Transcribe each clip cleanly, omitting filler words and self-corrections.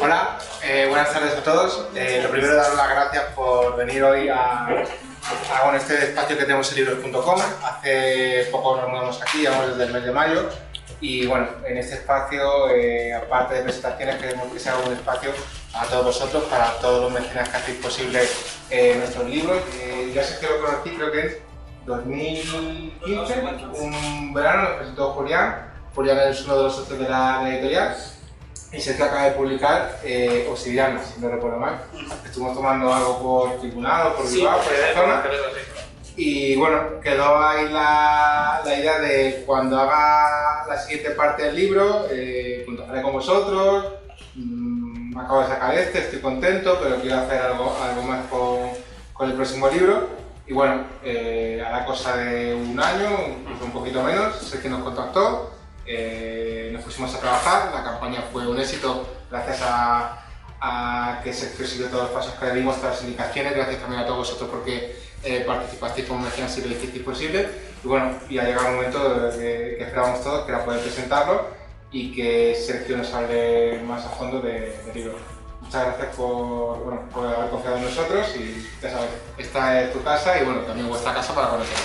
Hola, buenas tardes a todos. Lo primero, daros las gracias por venir hoy a este espacio que tenemos en libros.com. Hace poco nos mudamos aquí, llevamos desde el mes de mayo. Y bueno, en este espacio, aparte de presentaciones, queremos que sea un espacio a todos vosotros, para todos los mecenas que hacéis posible nuestros libros. Ya sé que lo conocí, creo que es 2015, un verano, nos presentó Julián. Julián es uno de los socios de la editorial. Y Sergio acaba de publicar Obsidiana, si no recuerdo mal. Estuvimos tomando algo por tribunal o por Bilbao, por esa zona. Y bueno, quedó ahí la idea de cuando haga la siguiente parte del libro, contactaré con vosotros. Acabo de sacar estoy contento, pero quiero hacer algo más con el próximo libro. Y bueno, a la cosa de un año, incluso un poquito menos, Sergio nos contactó. Nos pusimos a trabajar, la campaña fue un éxito gracias a que Sergio siguió todos los pasos que le dimos, todas las indicaciones, gracias también a todos vosotros porque participasteis como mecenas y lo hicisteis posible. Y bueno, y ha llegado el momento que esperábamos todos, que era poder presentarlo y que Sergio nos hable más a fondo del libro. Muchas gracias por haber confiado en nosotros y ya sabes, esta es tu casa y bueno, también vuestra casa para conocerlo.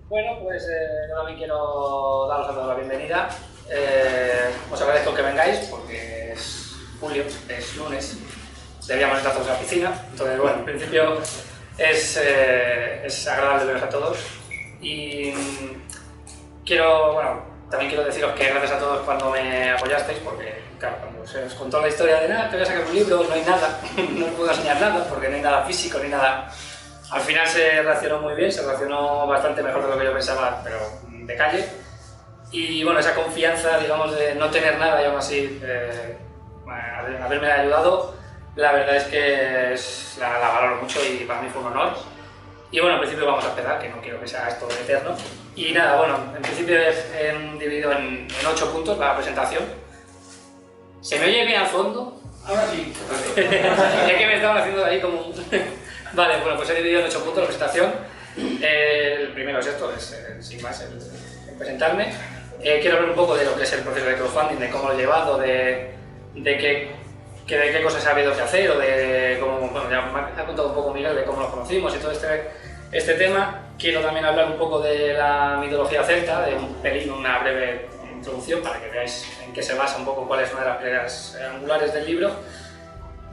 Bueno, pues yo también quiero daros a todos la bienvenida. Os agradezco que vengáis porque es julio, es lunes, debíamos estar todos en la piscina, entonces bueno, en principio es agradable veros a todos. Y también quiero deciros que gracias a todos cuando me apoyasteis, porque claro, cuando se os contó la historia de nada, te voy a sacar un libro, no hay nada, no os puedo enseñar nada porque no hay nada físico ni nada. Al final se reaccionó muy bien, se reaccionó bastante mejor de lo que yo pensaba, pero de calle. Y bueno, esa confianza, digamos, de no tener nada y aún así haberme ayudado, la verdad es que la valoro mucho y para mí fue un honor. Y bueno, en principio vamos a empezar, que no quiero que sea esto eterno. Y nada, bueno, en principio he dividido en 8 puntos la presentación. ¿Se me oye bien al fondo? Ahora sí. Ya que me estaban haciendo ahí como un... Vale, bueno, pues he dividido en 8 puntos la presentación. El primero es esto, sin más, el presentarme. Quiero hablar un poco de lo que es el proceso de crowdfunding, de cómo lo he llevado, de qué cosas ha habido que hacer, o de cómo, bueno, ya me ha contado un poco Miguel de cómo nos conocimos y todo este tema. Quiero también hablar un poco de la mitología celta, de una breve introducción para que veáis en qué se basa un poco, cuál es una de las piedras angulares del libro.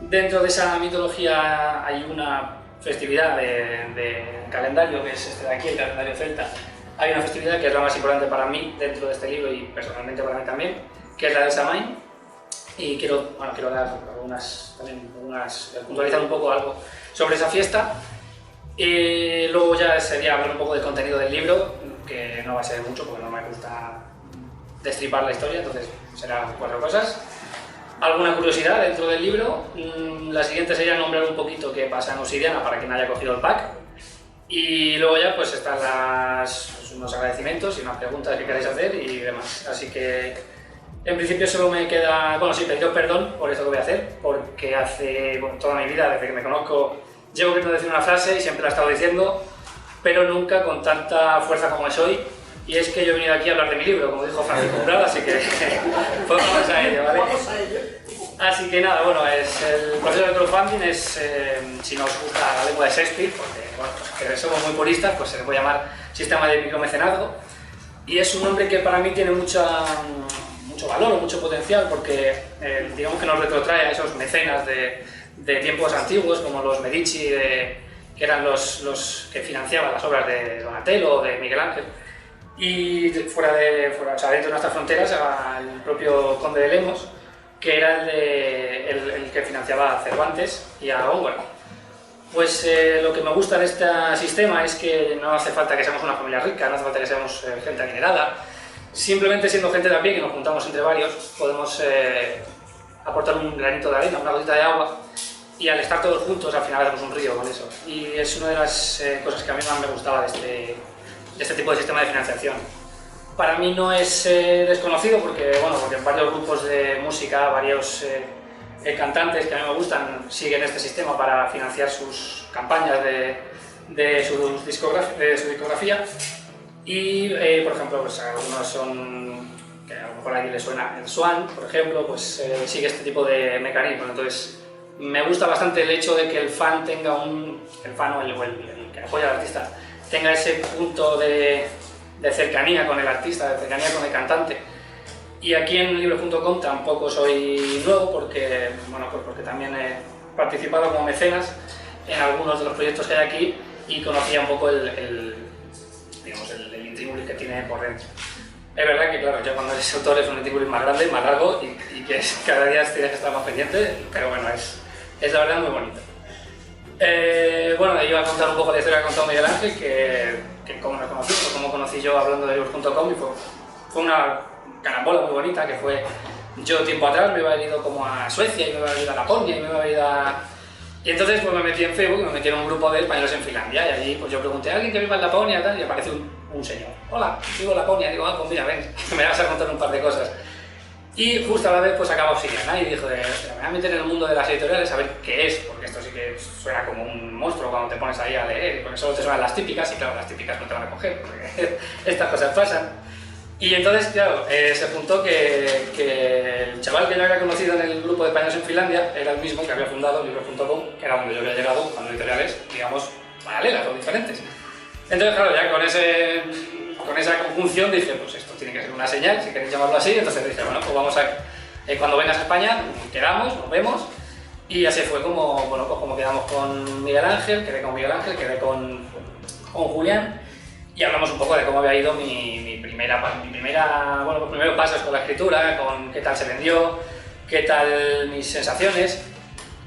Dentro de esa mitología hay una festividad de calendario, que es este de aquí, el calendario celta. Hay una festividad que es la más importante para mí dentro de este libro y personalmente para mí también, que es la de Samhain. Y quiero dar puntualizar un poco algo sobre esa fiesta. Y luego ya sería hablar un poco del contenido del libro, que no va a ser mucho porque no me gusta destripar la historia, entonces serán 4 cosas. Alguna curiosidad dentro del libro. La siguiente sería nombrar un poquito qué pasa en Obsidiana para quien haya cogido el pack. Y luego ya pues están unos agradecimientos y unas preguntas que queráis hacer y demás. Así que en principio solo me queda, pediros perdón por esto que voy a hacer, porque hace toda mi vida, desde que me conozco, llevo queriendo decir una frase y siempre la he estado diciendo, pero nunca con tanta fuerza como es hoy. Y es que yo he venido aquí a hablar de mi libro, como dijo Francisco Umbral, así que pues vamos a ello, ¿vale? Así que nada, bueno, el proceso de crowdfunding es, si nos gusta la lengua de Shakespeare, porque bueno, que somos muy puristas, pues se le puede llamar sistema de micromecenazgo. Y es un nombre que para mí tiene mucho valor o mucho potencial, porque digamos que nos retrotrae a esos mecenas de tiempos antiguos, como los Medici, que eran los que financiaban las obras de Donatello o de Miguel Ángel. Y fuera, o sea, dentro de nuestras fronteras, el propio conde de Lemos, que era el que financiaba a Cervantes y a Góngora. Pues lo que me gusta de este sistema es que no hace falta que seamos una familia rica, no hace falta que seamos gente adinerada. Simplemente siendo gente de a pie, que nos juntamos entre varios, podemos aportar un granito de arena, una gotita de agua, y al estar todos juntos al final hacemos un río con eso. Y es una de las cosas que a mí más me gustaba de este tipo de sistema de financiación. Para mí no es desconocido porque, bueno, porque en varios grupos de música, varios cantantes que a mí me gustan siguen este sistema para financiar sus campañas de su discografía. Y, por ejemplo, pues algunos son, que a lo mejor a alguien le suena, el Swan, por ejemplo, pues sigue este tipo de mecanismos. Entonces, me gusta bastante el hecho de que el fan tenga el fan o el que apoya al artista, tenga ese punto de cercanía con el artista, de cercanía con el cantante. Y aquí en libros.com tampoco soy nuevo porque, bueno, pues porque también he participado como mecenas en algunos de los proyectos que hay aquí y conocía un poco el intríngulis que tiene por dentro. Es verdad que, claro, ya cuando eres autor es un intríngulis más grande, más largo y que cada día tienes que estar más pendiente, pero bueno, es la verdad muy bonito. Bueno, iba a contar un poco la historia que ha contado Miguel Ángel, que cómo nos conocimos, cómo conocí yo hablando de libros.com, y fue una carambola muy bonita, que fue yo tiempo atrás me iba a haber ido como a Suecia y me iba a ir a Laponia y me iba a ir a... Y entonces pues me metí en Facebook, me metí en un grupo de españoles en Finlandia y allí pues yo pregunté a alguien que viva en Laponia y tal, y aparece un señor. Hola, vivo en Laponia. Digo, pues mira, ven, me vas a contar un par de cosas. Y justo a la vez pues acaba Obsidiana y dijo, me voy a meter en el mundo de las editoriales a ver qué es, porque esto sí que suena como un monstruo cuando te pones ahí a leer, porque solo te suenan las típicas y claro, las típicas no te van a coger, porque estas cosas pasan. Y entonces, claro, se apuntó que el chaval que yo había conocido en el grupo de españoles en Finlandia era el mismo que había fundado libros.com, que era donde yo había llegado cuando editoriales, digamos, paralelas o diferentes. Entonces, claro, ya con esa conjunción dije, pues esto tiene que ser una señal, si queréis llamarlo así. Entonces dije, bueno, pues vamos a... cuando vengas a España, quedamos, nos vemos. Y así fue como, bueno, pues como quedamos con Miguel Ángel, quedé con Miguel Ángel, quedé con Julián. Y hablamos un poco de cómo había ido mi primera, bueno, los primeros pasos con la escritura, con qué tal se vendió, qué tal mis sensaciones.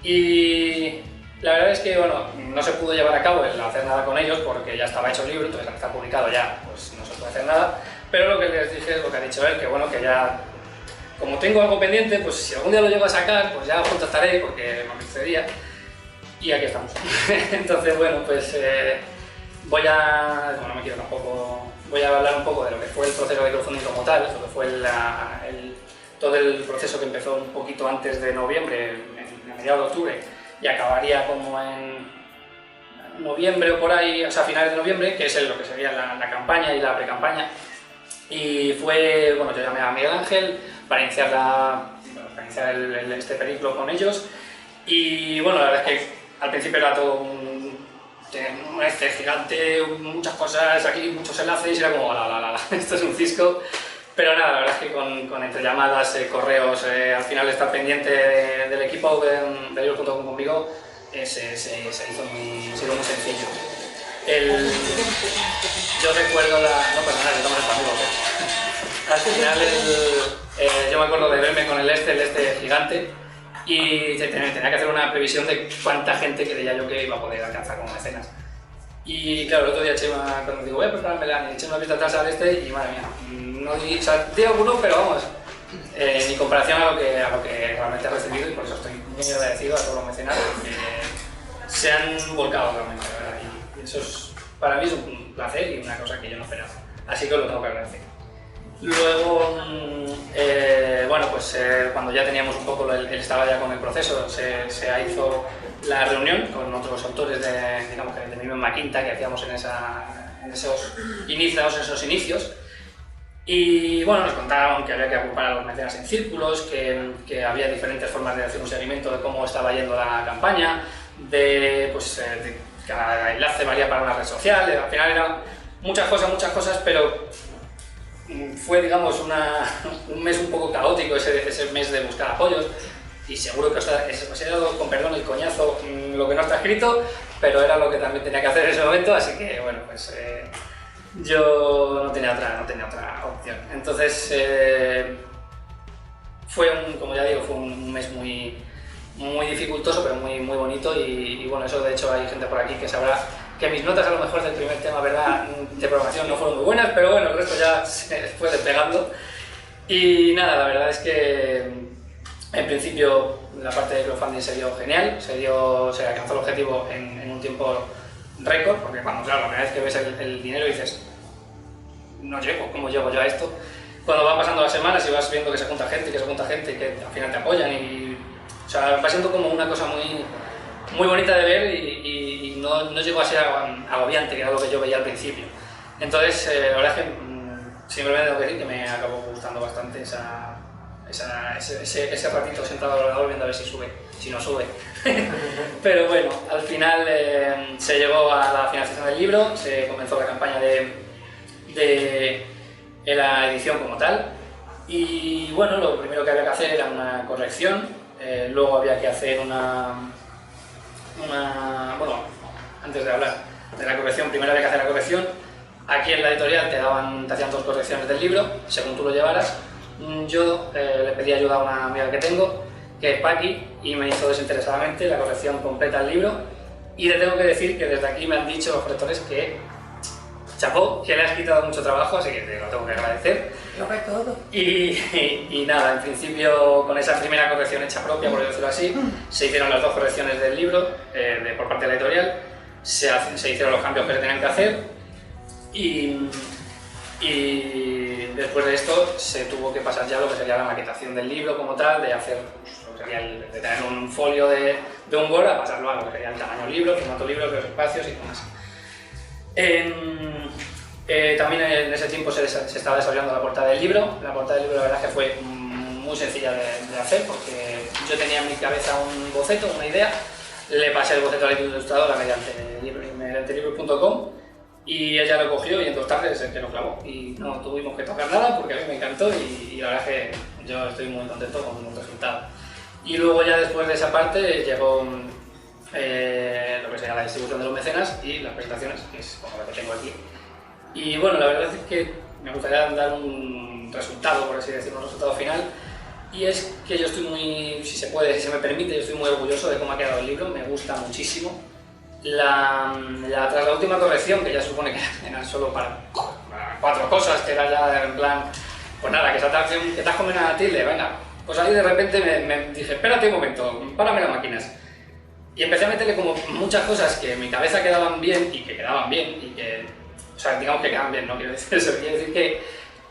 Y la verdad es que, bueno, no se pudo llevar a cabo el hacer nada con ellos porque ya estaba hecho el libro, entonces al estar publicado ya pues no se puede hacer nada. Pero lo que les dije es lo que ha dicho él, que bueno, que ya, como tengo algo pendiente, pues si algún día lo llego a sacar, pues ya os contactaré porque me sucedería. Y aquí estamos. Entonces, bueno, pues... voy a hablar un poco de lo que fue el proceso de crowdfunding como tal, lo que fue todo el proceso que empezó un poquito antes de noviembre, a mediados de octubre, y acabaría como en noviembre o por ahí, o sea, a finales de noviembre, que es lo que sería la campaña y la pre-campaña. Y fue, bueno, yo llamé a Miguel Ángel para iniciar este periplo con ellos, y bueno, la verdad es que al principio era todo un gigante, muchas cosas aquí, muchos enlaces, y era como esto es un cisco. Pero nada, la verdad es que con entre llamadas, correos, al final estar pendiente del equipo de libros.com conmigo se hizo muy sencillo. Yo recuerdo no pasa nada, estamos en amigos. Al final yo me acuerdo de verme con el este gigante, y tenía que hacer una previsión de cuánta gente creía yo que iba a poder alcanzar como mecenas. Y claro, el otro día cuando digo, voy a preparármela, eché una vista atrás al y madre mía, o sea, di alguno, pero vamos, en comparación a lo que realmente he recibido, y por eso estoy muy agradecido a todos los mecenas que se han volcado realmente, ¿verdad? Y eso para mí es un placer y una cosa que yo no esperaba, así que os lo tengo que agradecer. Luego, bueno, pues cuando ya teníamos un poco, él estaba ya con el proceso, se hizo la reunión con otros autores digamos, de mi misma quinta que hacíamos en esos inicios. Y bueno, nos contaron que había que agrupar a los mecenas en círculos, que había diferentes formas de hacer un seguimiento de cómo estaba yendo la campaña, que cada enlace valía para una red social. Al final eran muchas cosas, pero fue, digamos, un mes un poco caótico, ese mes de buscar apoyos, y seguro que os he dado, con perdón, el coñazo, lo que no está escrito, pero era lo que también tenía que hacer en ese momento, así que bueno, pues yo no tenía otra opción. Entonces como ya digo, fue un mes muy dificultoso, pero muy bonito, y bueno, eso de hecho hay gente por aquí que sabrá que mis notas a lo mejor del primer tema, ¿verdad?, de programación no fueron muy buenas, pero bueno, el resto ya se fue despegando. Y nada, la verdad es que en principio la parte de crowdfunding se dio genial, se alcanzó el objetivo en un tiempo récord, porque cuando, claro, la primera vez que ves el dinero dices, no llego, ¿cómo llego yo a esto? Cuando van pasando las semanas y vas viendo que se junta gente y que al final te apoyan, y o sea, va siendo como una cosa muy bonita de ver y no llegó a ser agobiante, que era lo que yo veía al principio. Entonces, la verdad es que simplemente tengo que decir que me acabó gustando bastante ese ratito sentado al ordenador viendo a ver si sube, si no sube. Pero bueno, al final se llegó a la finalización del libro, se comenzó la campaña de la edición como tal y bueno, lo primero que había que hacer era una corrección, luego había que hacer bueno, antes de hablar de la corrección, primero había que hacer la corrección. Aquí en la editorial te hacían 2 correcciones del libro, según tú lo llevaras. Yo le pedí ayuda a una amiga que tengo, que es Paqui, y me hizo desinteresadamente la corrección completa del libro. Y le tengo que decir que desde aquí me han dicho los correctores que chapó, que le has quitado mucho trabajo, así que te lo tengo que agradecer. Lo que todo. Y nada, en principio con esa primera corrección hecha propia, por decirlo así, se hicieron las 2 correcciones del libro por parte de la editorial, se hicieron los cambios que se tenían que hacer. Y después de esto se tuvo que pasar ya lo que sería la maquetación del libro como tal, de hacer lo que sería de tener un folio de un Word a pasarlo a lo que sería el tamaño libro, formato libro, los espacios y demás. También en ese tiempo se estaba desarrollando la portada del libro. La portada del libro la verdad es que fue muy sencilla de hacer porque yo tenía en mi cabeza un boceto, una idea, le pasé el boceto a la ilustradora mediante libro.com y ella lo cogió y en 2 tardes se lo clavó y no tuvimos que tocar nada porque a mí me encantó y la verdad es que yo estoy muy contento con el resultado. Y luego ya después de esa parte llegó lo que sería la distribución de los mecenas y las presentaciones, que es como la que tengo aquí. Y bueno, la verdad es que me gustaría dar un resultado, por así decirlo, un resultado final, y es que yo estoy muy, si se puede, si se me permite, yo estoy muy orgulloso de cómo ha quedado el libro, me gusta muchísimo. Tras la última corrección, que ya supone que eran solo para 4 cosas, que era ya en plan, pues nada, que te has comido una tilde, venga, pues ahí de repente me dije, espérate un momento, párame las máquinas. Y empecé a meterle como muchas cosas que en mi cabeza quedaban bien y que quedaban bien y que, o sea, digamos que quedaban bien, no quiero decir eso, quiero decir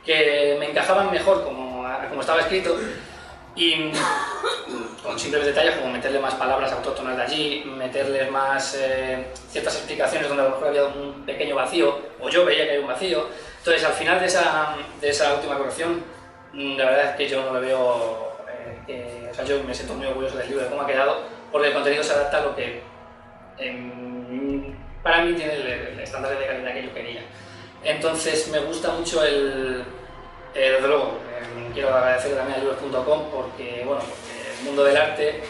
que me encajaban mejor como estaba escrito y con simples detalles como meterle más palabras autóctonas de allí, meterle más ciertas explicaciones donde a lo mejor había un pequeño vacío o yo veía que había un vacío. Entonces al final de esa última corrección, la verdad es que yo no le veo, o sea, yo me siento muy orgulloso del libro, de cómo ha quedado, porque el contenido se adapta a lo que para mí tiene el estándar de calidad que yo quería. Entonces me gusta mucho desde luego, quiero agradecer también a libros.com porque, bueno, porque el mundo del arte,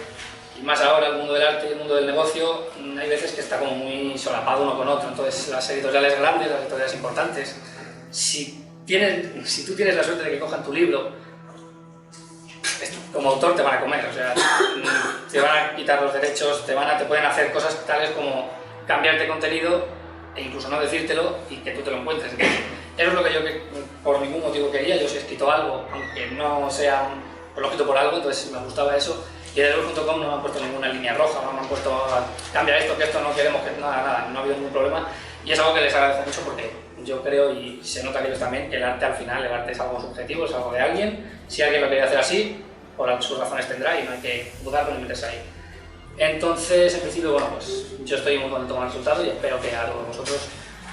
y más ahora el mundo del arte y el mundo del negocio, hay veces que está como muy solapado uno con otro. Entonces las editoriales grandes, las editoriales importantes, si tú tienes la suerte de que cojan tu libro, como autor te van a comer, o sea, te van a quitar los derechos, te pueden hacer cosas tales como cambiarte contenido e incluso no decírtelo y que tú te lo encuentres. Eso es lo que yo por ningún motivo quería. Yo si he escrito algo, aunque no sea lo he escrito por algo, entonces me gustaba eso. Y de libros.com no me han puesto ninguna línea roja, no me han puesto cambia esto, que esto no queremos, que nada, no ha habido ningún problema. Y es algo que les agradezco mucho porque yo creo, y se nota que ellos también, que el arte al final, el arte es algo subjetivo, es algo de alguien. Si alguien lo quería hacer así, por sus razones tendrá y no hay que dudarlo ni meterse ahí. Entonces, en principio, bueno, pues yo estoy muy contento con el resultado y espero que a todos vosotros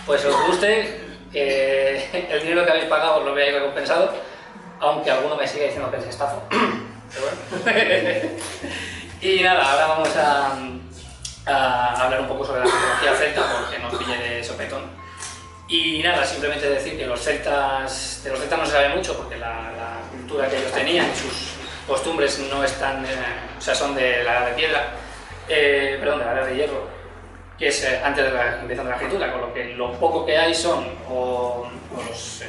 pues os guste, que el dinero que habéis pagado os lo veáis recompensado, aunque alguno me sigue diciendo que es estafa. Pero bueno. Y nada, ahora vamos a hablar un poco sobre la mitología celta porque nos pille de sopetón. Y nada, simplemente decir que de los celtas no se sabe mucho porque la cultura que ellos tenían y sus costumbres no están, o sea, son de la edad de piedra, perdón, de la edad de hierro, que es antes de la invención de la escritura, con lo que lo poco que hay son o los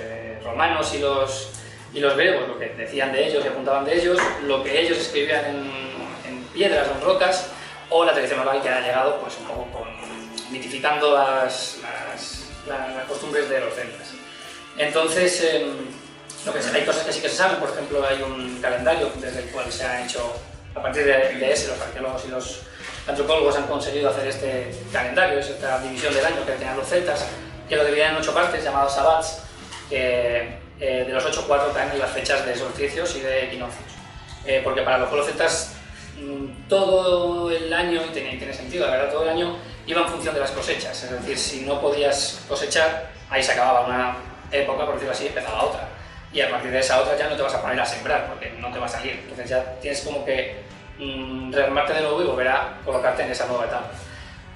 romanos y los griegos, lo que decían de ellos y apuntaban de ellos, lo que ellos escribían en piedras o en rocas, o la tradición oral que ha llegado pues un poco mitificando las costumbres de los celtas. Entonces, hay cosas que sí que se saben, por ejemplo hay un calendario desde el cual se ha hecho, a partir de ese, los arqueólogos y los antropólogos han conseguido hacer este calendario, es esta división del año que tenían los celtas, que lo dividían en 8 partes llamados sabbats, que de los 8, 4 caen en las fechas de solsticios y de equinoccios. Porque para los pueblos celtas todo el año, y tiene sentido, la verdad, todo el año iba en función de las cosechas. Es decir, si no podías cosechar, ahí se acababa una época, por decirlo así, empezaba otra. Y a partir de esa otra ya no te vas a poner a sembrar, porque no te va a salir. Entonces ya tienes como que rearmarte de nuevo y volver a colocarte en esa nueva etapa.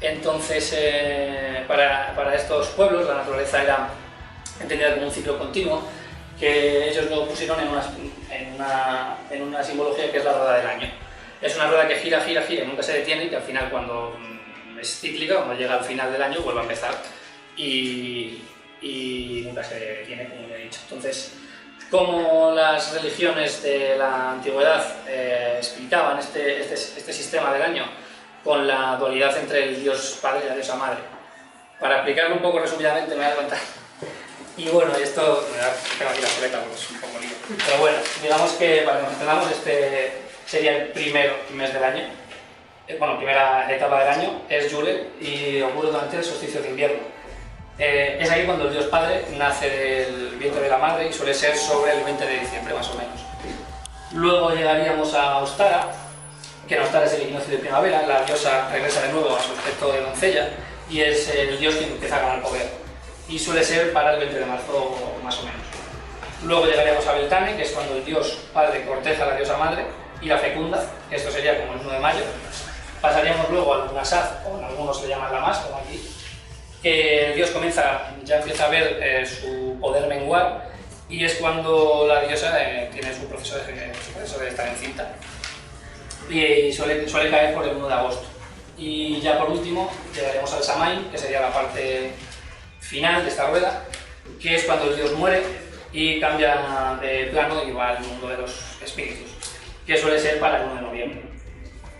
Entonces, para estos pueblos la naturaleza era entendida como un ciclo continuo, que ellos lo pusieron en una simbología que es la rueda del año. Es una rueda que gira, gira, gira y nunca se detiene, y que al final, cuando es cíclica, cuando llega al final del año, vuelve a empezar y nunca se detiene, como ya he dicho. Entonces, como las religiones de la antigüedad explicaban este sistema del año con la dualidad entre el Dios Padre y la Diosa Madre. Para explicarlo un poco resumidamente, me voy a levantar. Y bueno, esto, tengo aquí la soleta porque es un poco lío. Pero bueno, digamos que para que nos entendamos, este sería el primer mes del año. Bueno, primera etapa del año, es Yule y ocurre durante el solsticio de invierno. Es ahí cuando el Dios Padre nace del vientre de la madre y suele ser sobre el 20 de diciembre, más o menos. Luego llegaríamos a Ostara, que en Ostara es el equinoccio de primavera, la diosa regresa de nuevo a su aspecto de doncella y es el dios quien empieza a ganar poder. Y suele ser para el 20 de marzo, más o menos. Luego llegaríamos a Beltane, que es cuando el dios padre corteja a la diosa madre y la fecunda, que esto sería como el 1 de mayo. Pasaríamos luego al Lunasad, o en algunos le llaman la más, como aquí, que el dios ya empieza a ver su poder menguar, y es cuando la diosa tiene su proceso de estar encinta. Y suele caer por el 1 de agosto. Y ya por último llegaremos al Samain, que sería la parte final de esta rueda, que es cuando el dios muere y cambia de plano y va al mundo de los espíritus, que suele ser para el 1 de noviembre.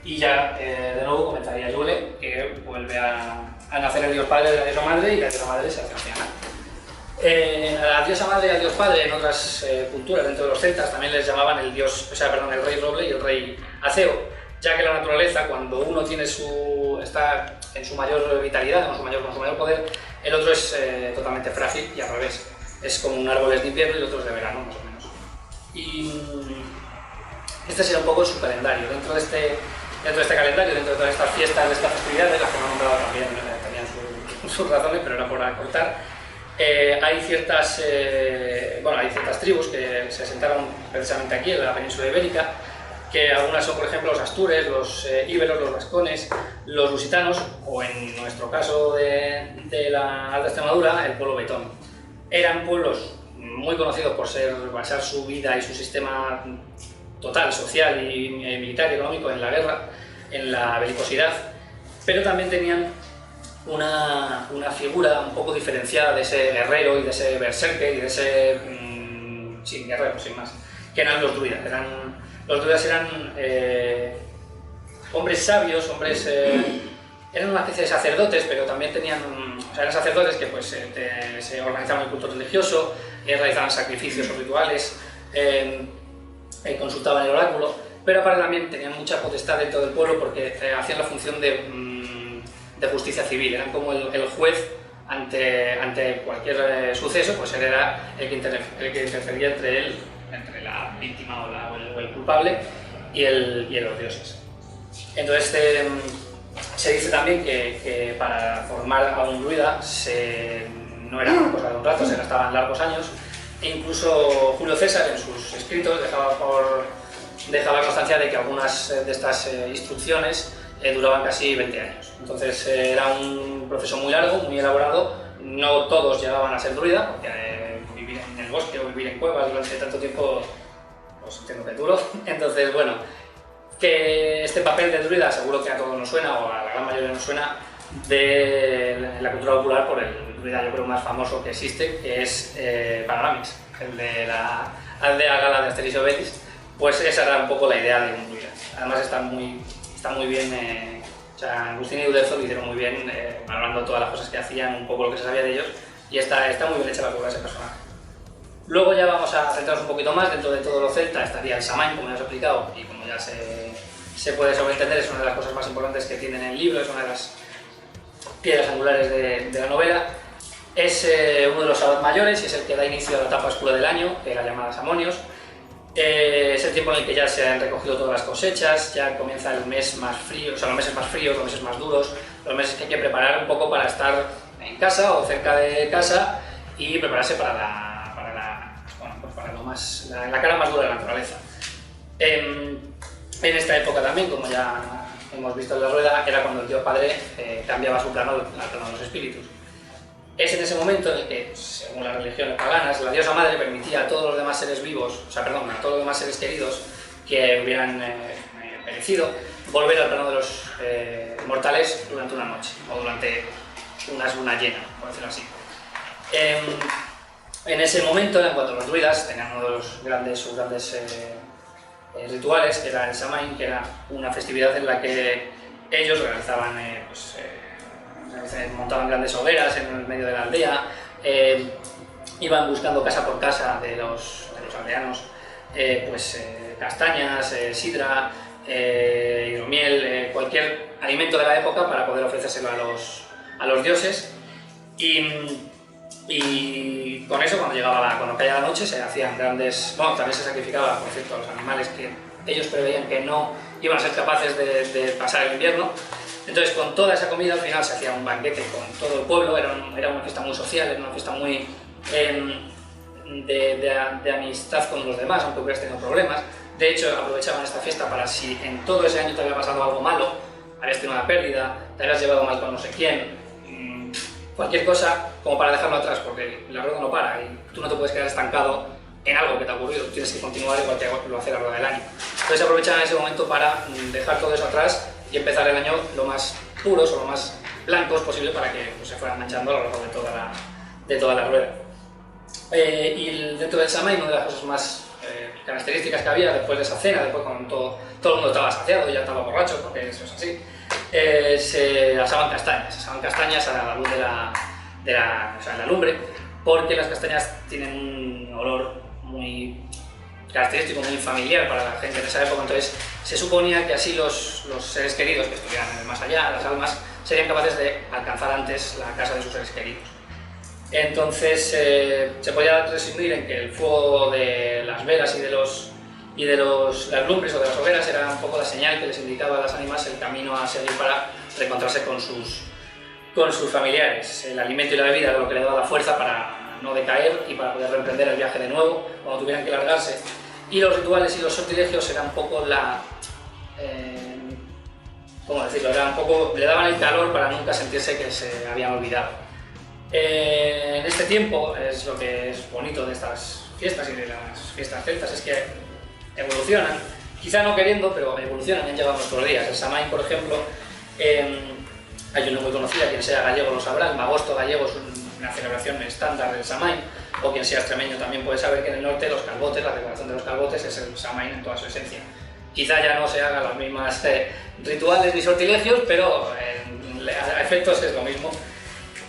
Y ya de nuevo comenzaría Yule, que vuelve a nacer el dios padre de la diosa madre y la diosa madre se hace anciana. A la diosa madre y al dios padre en otras culturas dentro de los celtas también les llamaban el rey roble y el rey aceo, ya que la naturaleza, cuando uno está en su mayor vitalidad, con su mayor poder, el otro es totalmente frágil y al revés. Es como un árbol es de invierno y el otro es de verano, más o menos. Y este sería un poco su calendario. Dentro de este calendario, dentro de todas estas fiestas, de estas festividades, las que me han nombrado también tenían sus razones, pero era por acortar. Hay ciertas tribus que se asentaron precisamente aquí, en la península ibérica, que algunas son, por ejemplo, los astures, los íberos, los vascones, los lusitanos, o en nuestro caso de la Alta Extremadura, el pueblo vetón. Eran pueblos muy conocidos por basar su vida y su sistema total, social y militar y económico en la guerra, en la belicosidad, pero también tenían una figura un poco diferenciada de ese guerrero y de ese berserker y de ese guerrero, sin más, que eran los druidas. Los druidas eran hombres sabios, eran una especie de sacerdotes, pero también eran sacerdotes que pues, se organizaban el culto religioso, realizaban sacrificios o rituales, consultaban el oráculo, pero aparte también tenían mucha potestad dentro del pueblo porque hacían la función de justicia civil, eran como el juez ante cualquier suceso, pues él era el que intercedía entre la víctima o el culpable y los dioses. Entonces se dice también que para formar a un druida no era una cosa de un rato, se gastaban largos años, e incluso Julio César en sus escritos dejaba constancia de que algunas de estas instrucciones duraban casi 20 años. Entonces era un proceso muy largo, muy elaborado. No todos llegaban a ser druida, porque vivir en el bosque o vivir en cuevas durante tanto tiempo, pues entiendo que es duro. Entonces, bueno, que este papel de druida seguro que a todos nos suena, o a la gran mayoría nos suena, de la cultura popular por el druida yo creo más famoso que existe, que es Panoramix, el de la aldea gala de Asterix y Obelix. Pues esa era un poco la idea de un druida. Además está muy bien, Agustín y Uderzo lo hicieron muy bien, valorando todas las cosas que hacían, un poco lo que se sabía de ellos, y está muy bien hecha la figura de ese personaje. Luego ya vamos a centrarnos un poquito más, dentro de todo lo celta estaría el Samain, como ya os he explicado, y como ya se puede sobreentender, es una de las cosas más importantes que tienen en el libro, es una de las piedras angulares de la novela. Es uno de los Sabbath mayores y es el que da inicio a la etapa oscura del año, que es la llamada Samonios. Es el tiempo en el que ya se han recogido todas las cosechas, ya comienza el mes más frío, o sea, los meses más fríos, los meses más duros, los meses que hay que preparar un poco para estar en casa o cerca de casa y prepararse para la cara más dura de la naturaleza. En esta época también, como ya hemos visto en la rueda, era cuando el Dios Padre cambiaba su plano al plano de los espíritus. Es en ese momento en el que, según las religiones paganas, la diosa madre permitía a todos los demás seres vivos, a todos los demás seres queridos que hubieran perecido, volver al plano de los mortales durante una noche, o durante una luna llena, por decirlo así. En ese momento, en cuanto a los druidas, tenían uno de sus grandes rituales, que era el Samhain, que era una festividad en la que ellos realizaban montaban grandes hogueras en el medio de la aldea, iban buscando casa por casa de los aldeanos castañas, sidra, hidromiel, cualquier alimento de la época para poder ofrecérselo a los dioses, y con eso, cuando caía la noche, se hacían grandes... Bueno, también se sacrificaba, por cierto, a los animales que ellos preveían que no iban a ser capaces de pasar el invierno. Entonces, con toda esa comida, al final se hacía un banquete con todo el pueblo, era una fiesta muy social, era una fiesta muy de amistad con los demás, aunque hubieras tenido problemas. De hecho, aprovechaban esta fiesta para, si en todo ese año te había pasado algo malo, habías tenido una pérdida, te habías llevado mal con no sé quién, cualquier cosa, como para dejarlo atrás, porque la rueda no para y tú no te puedes quedar estancado en algo que te ha ocurrido, tienes que continuar igual que lo hace la rueda del año. Entonces aprovechaban ese momento para dejar todo eso atrás y empezar el año lo más puros o lo más blancos posible para que se fueran manchando a lo largo de toda la rueda. Y dentro del Samhain, una de las cosas más características que había después de esa cena, después cuando todo el mundo estaba saciado y ya estaba borracho, porque eso es así, se asaban castañas a la luz de la lumbre, porque las castañas tienen un olor muy característico, muy familiar para la gente de esa época. Entonces se suponía que así los seres queridos que estuvieran en el más allá, las almas, serían capaces de alcanzar antes la casa de sus seres queridos. Entonces se podía resumir en que el fuego de las velas y de las lumbres o de las hogueras era un poco la señal que les indicaba a las ánimas el camino a seguir para reencontrarse con sus familiares. El alimento y la bebida era lo que le daba la fuerza para no decaer y para poder reemprender el viaje de nuevo cuando tuvieran que largarse. Y los rituales y los sortilegios eran un poco ¿cómo decirlo? Le daban el calor para nunca sentirse que se habían olvidado. En este tiempo, es lo que es bonito de estas fiestas y de las fiestas celtas, es que evolucionan, quizá no queriendo, pero evolucionan y han llegado a nuestros días. El Samhain, por ejemplo, hay una muy conocida, quien sea gallego lo sabrá, el Magosto gallego es una celebración estándar del Samhain, o quien sea extremeño también puede saber que en el norte los calbotes, la celebración de los calbotes es el Samhain en toda su esencia. Quizá ya no se hagan las mismas rituales ni sortilegios, pero a efectos es lo mismo.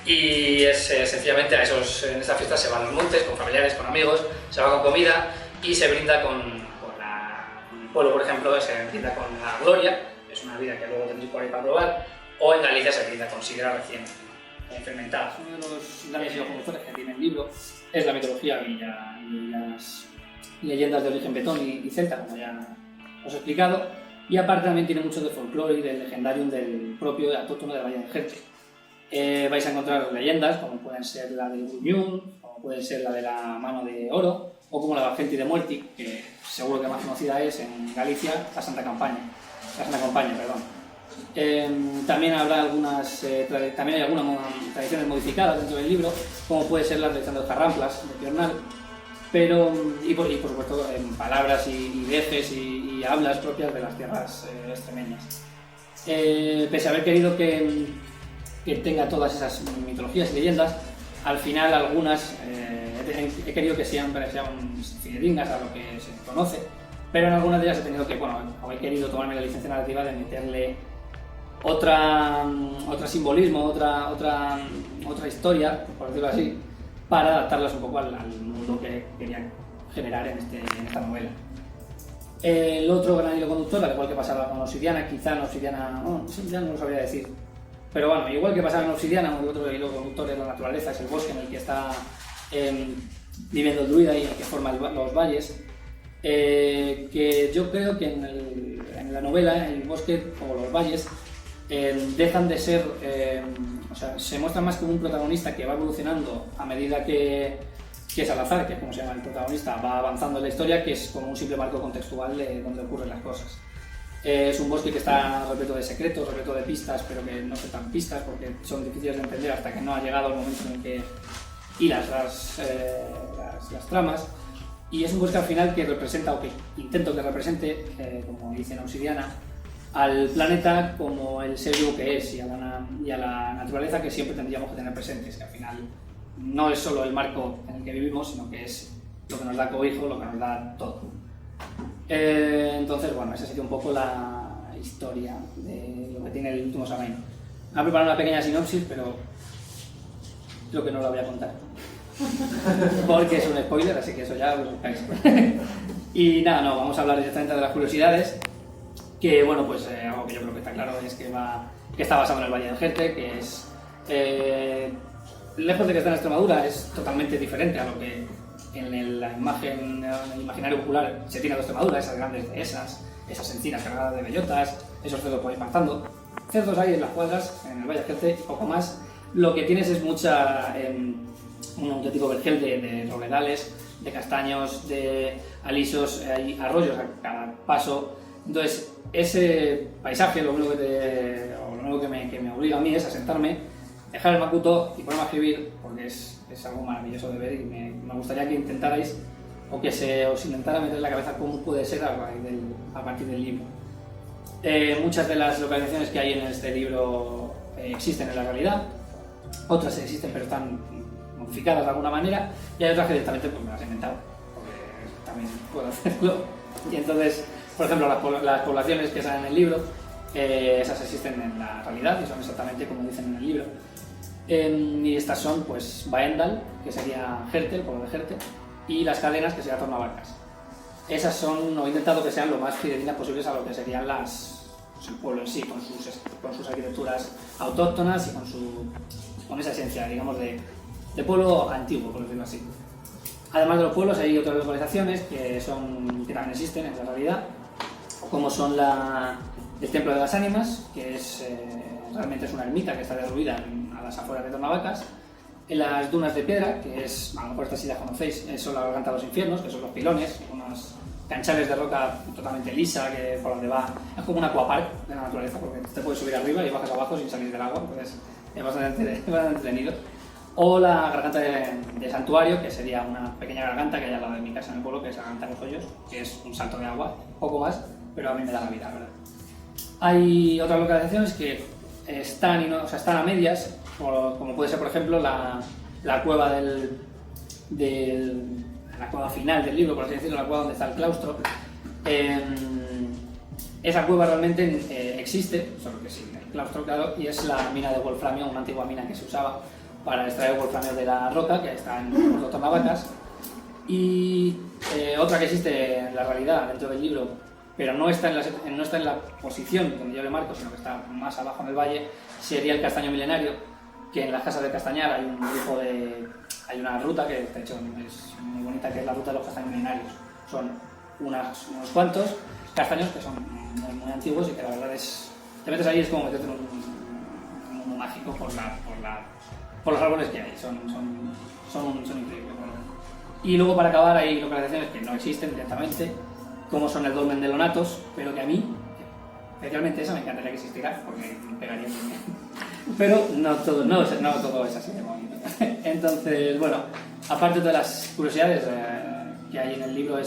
Y sencillamente en estas fiestas se van a los montes con familiares, con amigos, se va con comida y se brinda con el pueblo, por ejemplo, se brinda con la gloria, es una bebida que luego tendréis por ahí para probar, o en Galicia se brinda con sidra recién fermentada. Uno de los grandes conductores que tiene el libro es la mitología y las leyendas de origen betón y celta, como ya os he explicado, y aparte también tiene mucho de folclore y del legendarium del propio autóctono de la Valle de Jerte. Vais a encontrar leyendas como pueden ser la del Gruñón, como puede ser la de la Mano de Oro, o como la Genti de Muerti, que seguro que más conocida es en Galicia, la Santa Campaña, también habrá también hay algunas tradiciones modificadas dentro del libro, como puede ser la tradición de los carramplas, de Piornal, y por supuesto en palabras y veces y hablas propias de las tierras extremeñas. Pese a haber querido que tenga todas esas mitologías y leyendas, al final algunas he querido que sean fidedignas a lo que se conoce, pero en algunas de ellas he tenido que, he querido tomarme la licencia narrativa de meterle otro simbolismo, otra historia, por decirlo así, para adaptarlas un poco al mundo que quería generar en esta novela. El otro gran hilo conductor, al igual que pasaba con Obsidiana, no lo sabría decir, pero bueno, igual que pasaba en Obsidiana, otro hilo conductor es la naturaleza, es el bosque en el que está viviendo el druida y en el que forma los valles. que yo creo que en la novela el bosque o los valles dejan de ser, o sea, se muestra más como un protagonista que va evolucionando a medida que Salazar, que es como se llama el protagonista, va avanzando en la historia, que es como un simple marco contextual de donde ocurren las cosas. Es un bosque que está repleto de secretos, repleto de pistas, pero que no son tan pistas porque son difíciles de entender hasta que no ha llegado el momento en que hilas las tramas. Y es un bosque al final que representa, o que intento que represente, como dice en Obsidiana, al planeta como el ser vivo que es y a la naturaleza que siempre tendríamos que tener presentes, que al final no es solo el marco en el que vivimos, sino que es lo que nos da cobijo, lo que nos da todo. Entonces, bueno, esa sería un poco la historia de lo que tiene el último Samhain. Me he preparado una pequeña sinopsis, pero creo que no la voy a contar. Porque es un spoiler, así que eso ya lo buscáis. Y nada, no, vamos a hablar directamente de las curiosidades. Que bueno, pues algo que yo creo que está claro es que está basado en el Valle del Jerte, que es lejos de que está en Extremadura, es totalmente diferente a lo que en la imagen, en el imaginario popular se tiene de Extremadura, esas grandes dehesas, esas encinas cargadas de bellotas, esos cerdos por ahí pasando. Cerdos hay en las cuadras, en el Valle del Jerte, y poco más. Lo que tienes es un auténtico vergel de robledales, de castaños, de alisos, hay arroyos a cada paso. Entonces, ese paisaje, lo único que me obliga a mí es a sentarme, dejar el macuto y ponerme a escribir, porque es algo maravilloso de ver y me gustaría que intentarais, o que os intentara meter en la cabeza cómo puede ser a partir del libro. Muchas de las localizaciones que hay en este libro existen en la realidad, otras existen pero están modificadas de alguna manera, y hay otras que directamente pues, me las he inventado, porque también puedo hacerlo. Y entonces, por ejemplo, las poblaciones que salen en el libro, esas existen en la realidad y son exactamente como dicen en el libro. Y estas son, pues, Baendal, que sería Jerte, el pueblo de Jerte, y Las Cadenas, que sería Tornabarcas. Esas son, he intentado que sean lo más fidedignas posibles a lo que serían el pueblo en sí, con sus arquitecturas autóctonas y con esa esencia, digamos, de pueblo antiguo, por decirlo así. Además de los pueblos hay otras localizaciones que también existen en la realidad, como son el Templo de las Ánimas, que realmente es una ermita que está derruida a las afueras de Tornavacas, en las Dunas de Piedra, que a lo mejor estas sí las conocéis, son la Garganta de los Infiernos, que son los pilones, unos canchales de roca totalmente lisa, que por donde va, es como un aquapark de la naturaleza, porque te puedes subir arriba y bajas abajo sin salir del agua, entonces es bastante entretenido. O la Garganta de Santuario, que sería una pequeña garganta que hay al lado de mi casa en el pueblo, que es la Garganta de los Hoyos, que es un salto de agua, poco más, pero a mí me da la vida, ¿verdad? Hay otras localizaciones que están a medias, como puede ser, por ejemplo, la cueva la cueva final del libro, por así decirlo, la cueva donde está el claustro. Esa cueva realmente existe, solo que sin el claustro, claro, y es la mina de wolframio, una antigua mina que se usaba para extraer el wolframio de la roca, que está en Puerto Tornavacas. Y otra que existe en la realidad dentro del libro, pero no está en la posición donde yo le marco, sino que está más abajo en el valle, sería el Castaño Milenario, que en las casas de Castañar hay una ruta que de hecho es muy bonita, que es la ruta de los castaños milenarios. Son unos cuantos castaños que son muy, muy antiguos y que la verdad te metes ahí, es como meterte en un mundo mágico por los árboles que hay, son increíbles. Bueno. Y luego, para acabar, hay localizaciones que no existen directamente, como son el Dolmen de Lonatos, pero que a mí, especialmente esa, me encantaría que existiera, porque me pegaría muy bien. Pero no todo es así de bonito. Entonces, bueno, aparte de las curiosidades que hay en el libro,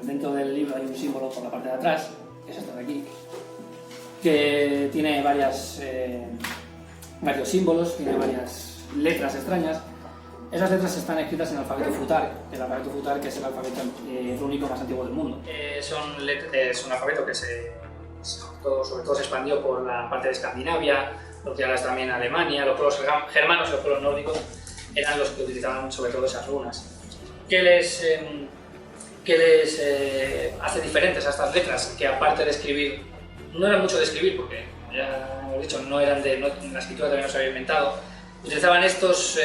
dentro del libro hay un símbolo por la parte de atrás, que es esto de aquí, que tiene varios símbolos, tiene varias letras extrañas. Esas letras están escritas en el alfabeto Futar, que es el alfabeto rúnico más antiguo del mundo. Es un alfabeto que sobre todo se expandió por la parte de Escandinavia, lo que ahora es también Alemania, los pueblos germanos y los pueblos nórdicos eran los que utilizaban sobre todo esas runas. ¿Qué les hace diferentes a estas letras? Que aparte de escribir, no era mucho de escribir, porque ya hemos dicho, la escritura todavía no se había inventado, utilizaban estos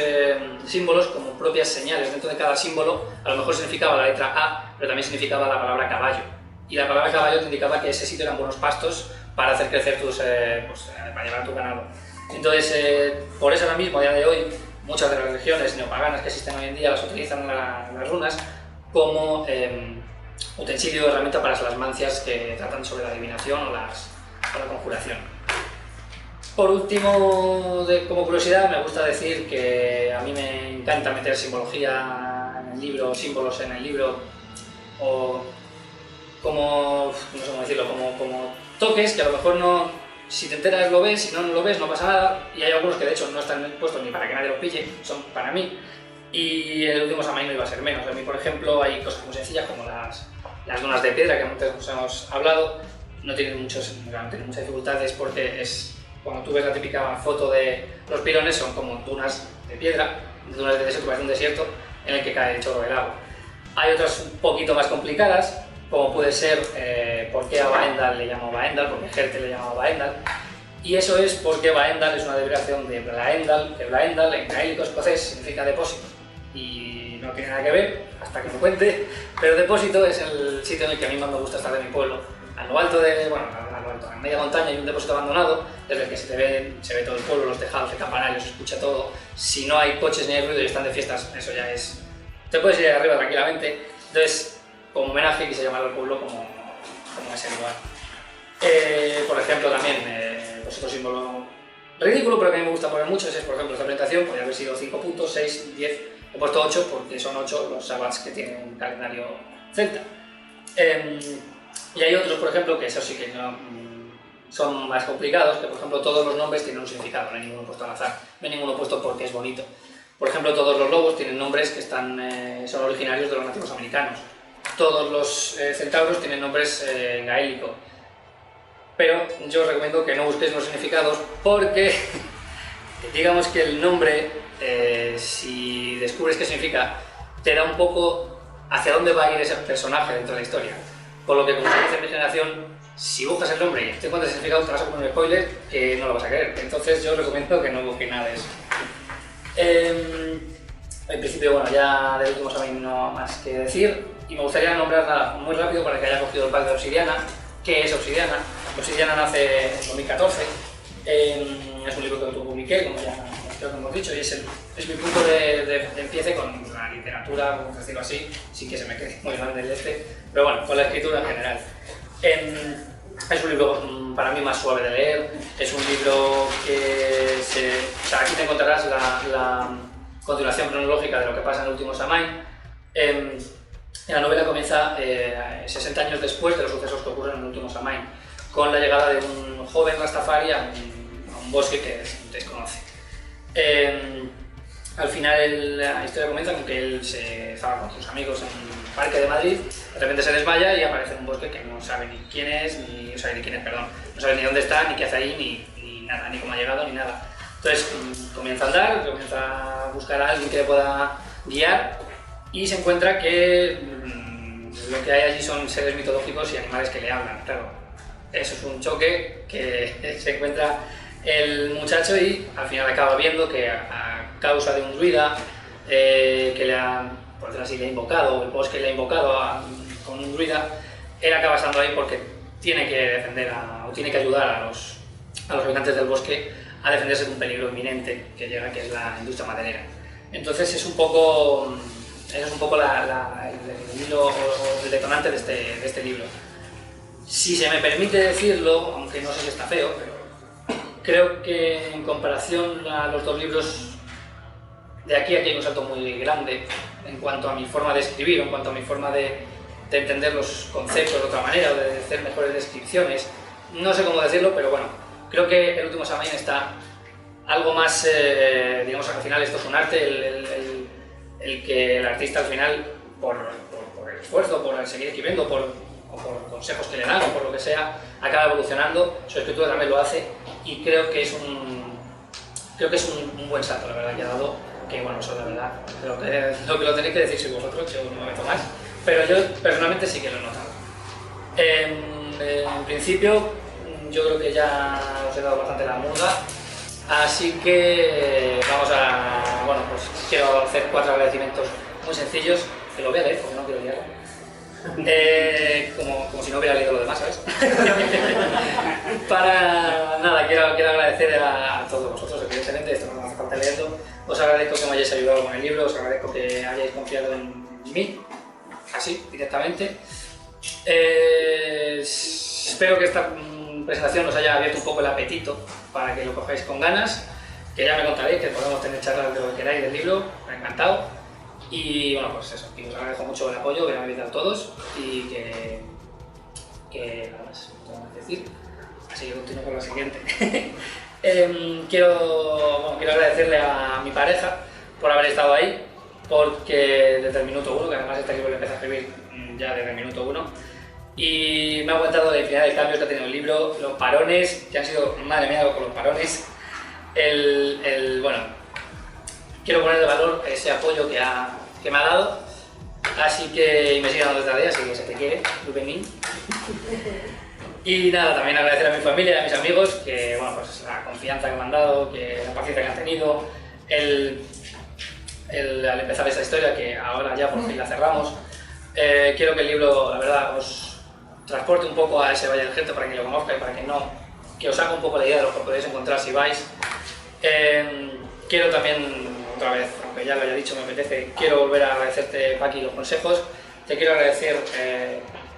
símbolos como propias señales. Dentro de cada símbolo a lo mejor significaba la letra A, pero también significaba la palabra caballo. Y la palabra caballo te indicaba que ese sitio eran buenos pastos para hacer crecer para llevar tu ganado. Entonces, por eso ahora mismo, a día de hoy, muchas de las religiones neopaganas que existen hoy en día las utilizan las runas como utensilio de herramienta para las mancias que tratan sobre la adivinación o la conjuración. Por último, como curiosidad, me gusta decir que a mí me encanta meter simbología en el libro, símbolos en el libro, o como, no sé cómo decirlo, como toques que a lo mejor no, si te enteras lo ves, si no, no lo ves, no pasa nada, y hay algunos que de hecho no están puestos ni para que nadie los pille, son para mí, y el último Samhain no iba a ser menos. A mí, por ejemplo, hay cosas muy sencillas como las dunas de piedra que antes hemos hablado, no tienen muchas dificultades porque es, cuando tú ves la típica foto de los pilones, son como dunas de piedra, dunas de desierto, parece un desierto en el que cae el chorro del agua. Hay otras un poquito más complicadas, como puede ser por qué a Baendal le llamo Baendal, porque Hertel le llamaba Baendal, y eso es porque Baendal es una derivación de Blaendal, que Blaendal en gaélico escocés significa depósito, y no tiene nada que ver, hasta que me cuente, pero depósito es el sitio en el que a mí más me gusta estar de mi pueblo. A lo alto en media montaña hay un depósito abandonado, desde el que se ve todo el pueblo, los tejados, el campanario, se escucha todo. Si no hay coches ni hay ruido y están de fiestas, eso ya es... Te puedes ir de arriba tranquilamente. Entonces, como homenaje quise llamar al pueblo como ese lugar. Por ejemplo, también, pues otro símbolo ridículo, pero que a mí me gusta poner mucho, es por ejemplo esta presentación, podría haber sido 5 puntos, 6, 10, he puesto 8 porque son 8 los sabbats que tienen un calendario celta. Y hay otros, por ejemplo, que eso sí que no, son más complicados, que por ejemplo todos los nombres tienen un significado, no hay ninguno puesto al azar, no hay ninguno puesto porque es bonito. Por ejemplo, todos los lobos tienen nombres que son originarios de los nativos americanos. Todos los centauros tienen nombres en gaélico. Pero yo os recomiendo que no busquéis los significados porque digamos que el nombre, si descubres qué significa, te da un poco hacia dónde va a ir ese personaje dentro de la historia. Por lo que, como se dice en mi generación, si buscas el nombre y te encuentras el significado, te vas a poner un spoiler que no lo vas a querer. Entonces yo os recomiendo que no busquéis nada de eso. En principio, bueno, ya del último Samhain no más que decir, y me gustaría nombrarla muy rápido para que haya cogido el pack de Obsidiana. ¿Qué es Obsidiana? Obsidiana nace en 2014, es un libro que autopubliqué, como ya creo que hemos dicho, y es mi punto de empiece con la literatura, vamos a decirlo así, sin que se me quede muy grande el pero bueno, con la escritura en general. Es un libro para mí más suave de leer, es un libro que o sea, aquí te encontrarás la continuación cronológica de lo que pasa en el último Samhain. La novela comienza 60 años después de los sucesos que ocurren en el último Samhain, con la llegada de un joven Rastafari a un bosque que desconoce. Al final la historia comienza con que él estaba con sus amigos en un parque de Madrid, de repente se desmaya y aparece en un bosque que no sabe ni quién es, no sabe ni dónde está, ni qué hace ahí, ni nada, ni cómo ha llegado, ni nada. Entonces comienza a andar, comienza a buscar a alguien que le pueda guiar y se encuentra que lo que hay allí son seres mitológicos y animales que le hablan, claro. Eso es un choque que se encuentra el muchacho y al final acaba viendo que a causa de un druida que le ha, por decirlo así, le ha invocado, o el bosque le ha invocado con un druida, él acaba estando ahí porque tiene que defender o tiene que ayudar a los habitantes del bosque a defenderse de un peligro inminente que llega, que es la industria maderera. Entonces es un poco el hilo o el detonante de este libro. Si se me permite decirlo, aunque no sé si está feo, pero creo que en comparación a los dos libros, de aquí a aquí hay un salto muy grande en cuanto a mi forma de escribir, en cuanto a mi forma de entender los conceptos de otra manera o de hacer mejores descripciones. No sé cómo decirlo, pero bueno, creo que el último Samhain está algo más, digamos, al final esto es un arte, el que el artista al final, por el esfuerzo, por seguir escribiendo, por consejos que le dan o por lo que sea, acaba evolucionando, su escritura también lo hace y creo que es un buen salto, la verdad, que ha dado, que bueno, eso la verdad, lo que lo tenéis que decir si vosotros, yo no me meto más, pero yo personalmente sí que lo he notado. En principio, yo creo que ya os he dado bastante la murga, así que vamos vamos a... Bueno, pues quiero hacer 4 agradecimientos muy sencillos, que lo voy a leer porque no quiero liarlo. Como si no hubiera leído lo demás, ¿sabes? Para nada, quiero agradecer a todos vosotros, evidentemente, esto no me hace falta leerlo. Os agradezco que me hayáis ayudado con el libro, os agradezco que hayáis confiado en mí, así, directamente. Espero que esta presentación os haya abierto un poco el apetito para que lo cojáis con ganas, que ya me contaréis, que podemos tener charlas de lo que queráis del libro, me ha encantado. Y bueno, pues eso, que os agradezco mucho el apoyo que me habéis dado todos y que nada más, no tengo más que decir, así que continúo con lo siguiente. Quiero agradecerle a mi pareja por haber estado ahí, porque desde el minuto 1, que además este libro lo empecé a escribir ya desde el minuto 1, y me ha aguantado la infinidad de cambios que ha tenido el libro, los parones, que han sido, madre mía, con los parones, bueno, quiero poner de valor ese apoyo que me ha dado, así que y me sigue dando esta idea, así que se te quiere, Lupenín. Y nada, también agradecer a mi familia y a mis amigos, que bueno, pues la confianza que me han dado, que la paciencia que han tenido, al empezar esta historia, que ahora ya por fin la cerramos. Quiero que el libro, la verdad, os transporte un poco a ese Valle del Jerto para que lo conozca y para que no, que os haga un poco la idea de lo que podéis encontrar si vais. Quiero también, otra vez, aunque ya lo haya dicho, me apetece, quiero volver a agradecerte, Paqui, los consejos. Te quiero agradecer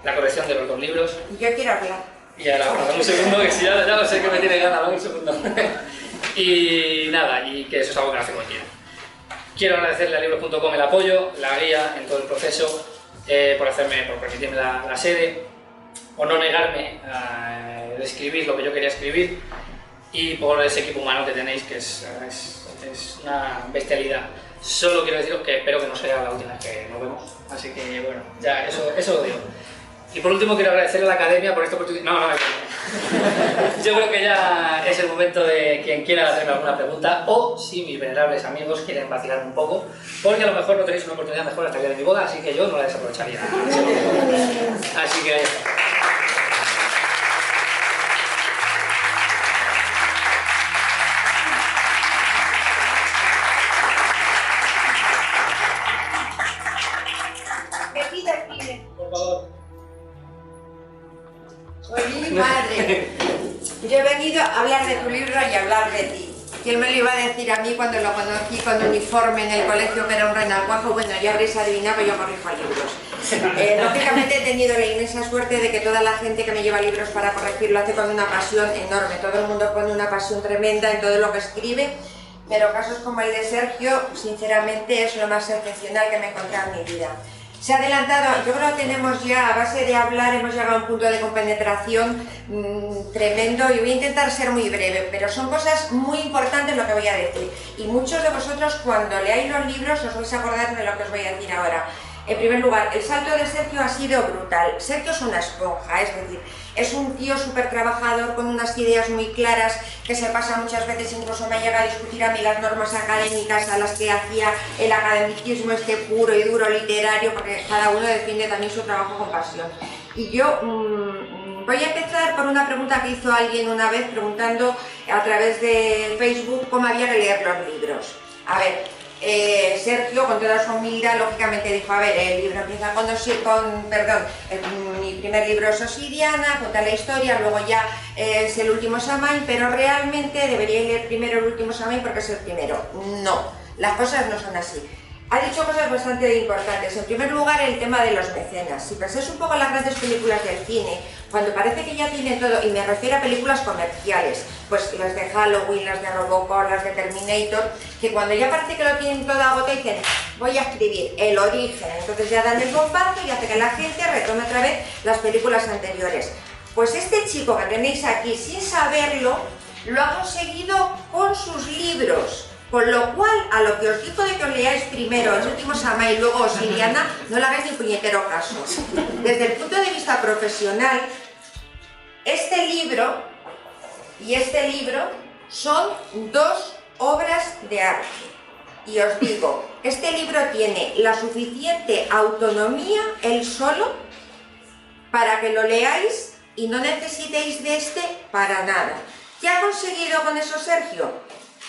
la colección de los 2 libros. Yo quiero hablar. Y ahora, dame un segundo, que si ya lo sé que me tiene ganas, dame un segundo. Y nada, y que eso es algo que hace cualquiera. Quiero agradecerle a libros.com el apoyo, la guía en todo el proceso, por permitirme la sede, por no negarme a escribir lo que yo quería escribir, y por ese equipo humano que tenéis, que es una bestialidad. Solo quiero deciros que espero que no sea la última vez que nos vemos, así que bueno, ya eso lo digo. Y por último quiero agradecerle a la Academia por esta oportunidad. No, yo creo que ya es el momento de quien quiera hacerme alguna pregunta, o si mis venerables amigos quieren vacilar un poco, porque a lo mejor no tenéis una oportunidad mejor hasta el día de mi boda, así que yo no la desaprovecharía. Así que ahí está. Por favor. Oye, madre, yo he venido a hablar de tu libro y a hablar de ti. ¿Quién me lo iba a decir a mí cuando lo conocí con uniforme en el colegio, que era un renacuajo? Bueno, ya habréis adivinado que yo corrijo libros. Lógicamente he tenido la inmensa suerte de que toda la gente que me lleva libros para corregir lo hace con una pasión enorme. Todo el mundo pone una pasión tremenda en todo lo que escribe, pero casos como el de Sergio, sinceramente, es lo más excepcional que me he encontrado en mi vida. Se ha adelantado, yo creo que tenemos ya, a base de hablar, hemos llegado a un punto de compenetración tremendo, y voy a intentar ser muy breve, pero son cosas muy importantes lo que voy a decir. Y muchos de vosotros, cuando leáis los libros, os vais a acordar de lo que os voy a decir ahora. En primer lugar, el salto de Sergio ha sido brutal. Sergio es una esponja, es decir, es un tío súper trabajador, con unas ideas muy claras, que se pasa muchas veces, incluso me llega a discutir a mí las normas académicas a las que hacía el academicismo este puro y duro literario, porque cada uno defiende también su trabajo con pasión. Y yo voy a empezar por una pregunta que hizo alguien una vez, preguntando a través de Facebook cómo había que leer los libros. A ver, Sergio, con toda su humildad, lógicamente dijo, a ver, el libro empieza mi primer libro es Obsidiana, cuenta la historia, luego ya es El último Samhain, pero realmente debería leer primero El último Samhain porque es el primero. No, las cosas no son así. Ha dicho cosas bastante importantes. En primer lugar, el tema de los mecenas. Si pensáis un poco en las grandes películas del cine, cuando parece que ya tienen todo, y me refiero a películas comerciales, pues las de Halloween, las de Robocop, las de Terminator, que cuando ya parece que lo tienen todo agotado, dicen, voy a escribir el origen, entonces ya dan el bombazo y hace que la gente retome otra vez las películas anteriores. Pues este chico que tenéis aquí, sin saberlo, lo ha conseguido con sus libros. Con lo cual, a lo que os digo de que os leáis primero El último Samhain y luego Obsidiana, no le hagáis ni puñetero caso. Desde el punto de vista profesional, este libro y este libro son 2 obras de arte. Y os digo, este libro tiene la suficiente autonomía, él solo, para que lo leáis y no necesitéis de este para nada. ¿Qué ha conseguido con eso Sergio?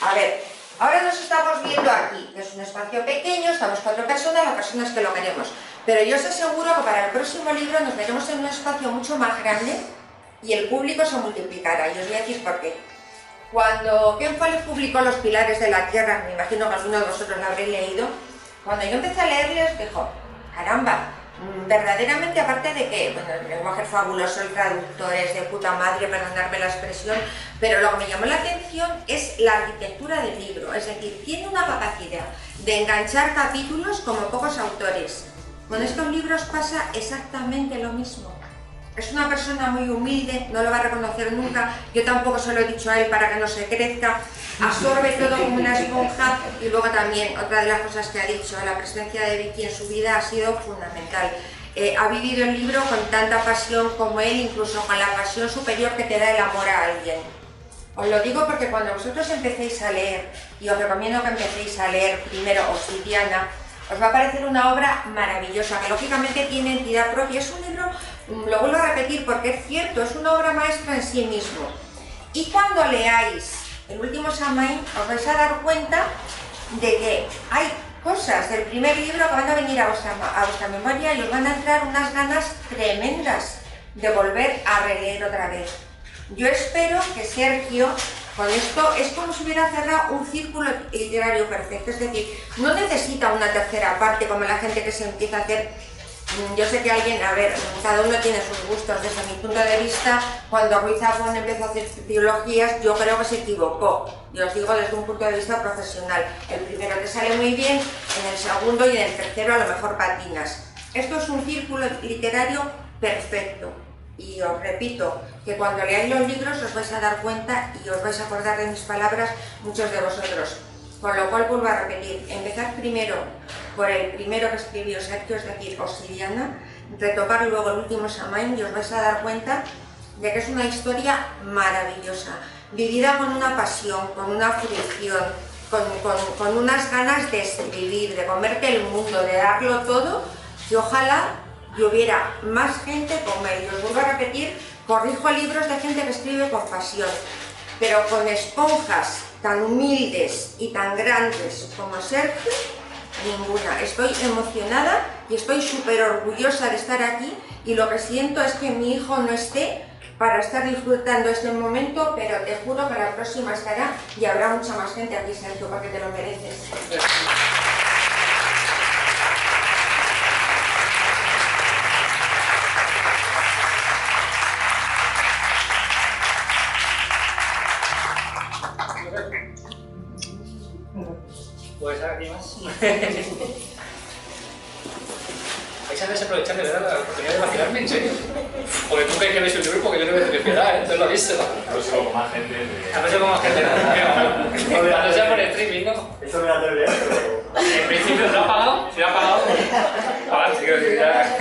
A ver, Ahora nos estamos viendo aquí, que es un espacio pequeño, estamos 4 personas, las personas que lo queremos. Pero yo os aseguro que para el próximo libro nos veremos en un espacio mucho más grande y el público se multiplicará. Y os voy a decir por qué. Cuando Ken Follett publicó Los Pilares de la Tierra, me imagino que alguno de vosotros lo habréis leído, cuando yo empecé a leerles, dijo, caramba, verdaderamente, aparte de que, bueno, el lenguaje es fabuloso, el traductor es de puta madre, perdonadme la expresión, pero lo que me llamó la atención es la arquitectura del libro, es decir, tiene una capacidad de enganchar capítulos como pocos autores. Con estos libros pasa exactamente lo mismo. Es una persona muy humilde, no lo va a reconocer nunca, yo tampoco se lo he dicho a él para que no se crezca, absorbe todo como una esponja y luego también, otra de las cosas que ha dicho, la presencia de Vicky en su vida ha sido fundamental. Ha vivido el libro con tanta pasión como él, incluso con la pasión superior que te da el amor a alguien. Os lo digo porque cuando vosotros empecéis a leer, y os recomiendo que empecéis a leer primero Obsidiana, os va a parecer una obra maravillosa, que lógicamente tiene entidad propia. Es un libro, lo vuelvo a repetir porque es cierto, es una obra maestra en sí mismo. Y cuando leáis El último Samhain, os vais a dar cuenta de que hay cosas del primer libro que van a venir a vuestra memoria y os van a entrar unas ganas tremendas de volver a releer otra vez. Yo espero que Sergio, con esto, es como si hubiera cerrado un círculo literario perfecto, es decir, no necesita una tercera parte como la gente que se empieza a hacer. Yo sé que alguien, a ver, cada uno tiene sus gustos. Desde mi punto de vista, cuando Ruiz Zafón empezó a hacer trilogías, yo creo que se equivocó. Y os digo desde un punto de vista profesional. El primero te sale muy bien, en el segundo y en el tercero a lo mejor patinas. Esto es un círculo literario perfecto. Y os repito, que cuando leáis los libros os vais a dar cuenta y os vais a acordar de mis palabras muchos de vosotros. Con lo cual vuelvo a repetir, empezar primero por el primero que escribió Sergio, es decir, Obsidiana, retomar luego El último Samhain y os vais a dar cuenta de que es una historia maravillosa, vivida con una pasión, con una fruición, con unas ganas de escribir, de comerte el mundo, de darlo todo, que ojalá y hubiera más gente como él. Y os vuelvo a repetir, corrijo libros de gente que escribe con pasión, pero con esponjas tan humildes y tan grandes como Sergio, ninguna. Estoy emocionada y estoy súper orgullosa de estar aquí y lo que siento es que mi hijo no esté para estar disfrutando este momento, pero te juro que la próxima estará y habrá mucha más gente aquí, Sergio, porque te lo mereces. Pues aquí más. Vais a desaprovechar de verdad la oportunidad de vacilarme, en serio. Porque tú crees que ves el libro porque yo no veo de piedad, ¿eh? Tú lo has visto. A ver si con más gente. A ver si con más gente. Cuando sea por streaming, ¿no? Esto me la tengo que pero... En principio, ¿se lo ha pagado? ¿Se lo ha pagado? Pagar, sí, creo que ya.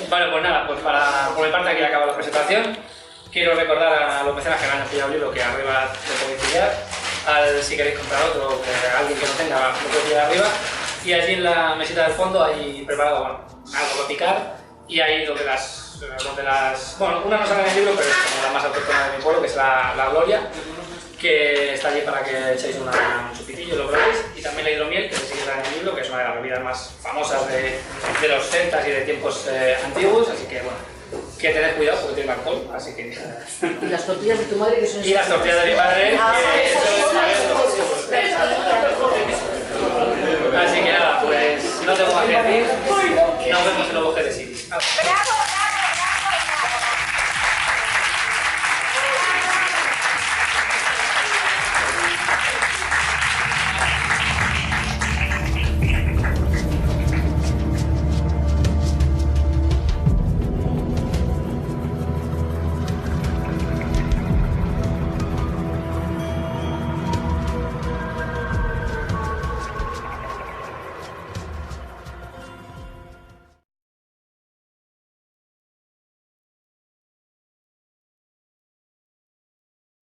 Vale, pues nada, pues por mi parte aquí acaba la presentación. Quiero recordar a los mecenas que me han pillado el libro que arriba lo podéis pillar. Si queréis comprar otro, que alguien que no tenga, lo podéis pillar arriba. Y allí en la mesita del fondo hay preparado algo para picar. Y hay lo de las. Bueno, una no sale en el libro, pero es como la más autóctona de mi pueblo, que es la Gloria, que está allí para que echéis un chupitillo y lo probéis. Y también la hidromiel, que sí que está en el libro, que es una de las bebidas más famosas de los celtas y de tiempos antiguos. Así que bueno, que tened cuidado porque tiene alcohol, así que... Y las tortillas de tu madre que son... Y las tortillas de mi madre, que eso es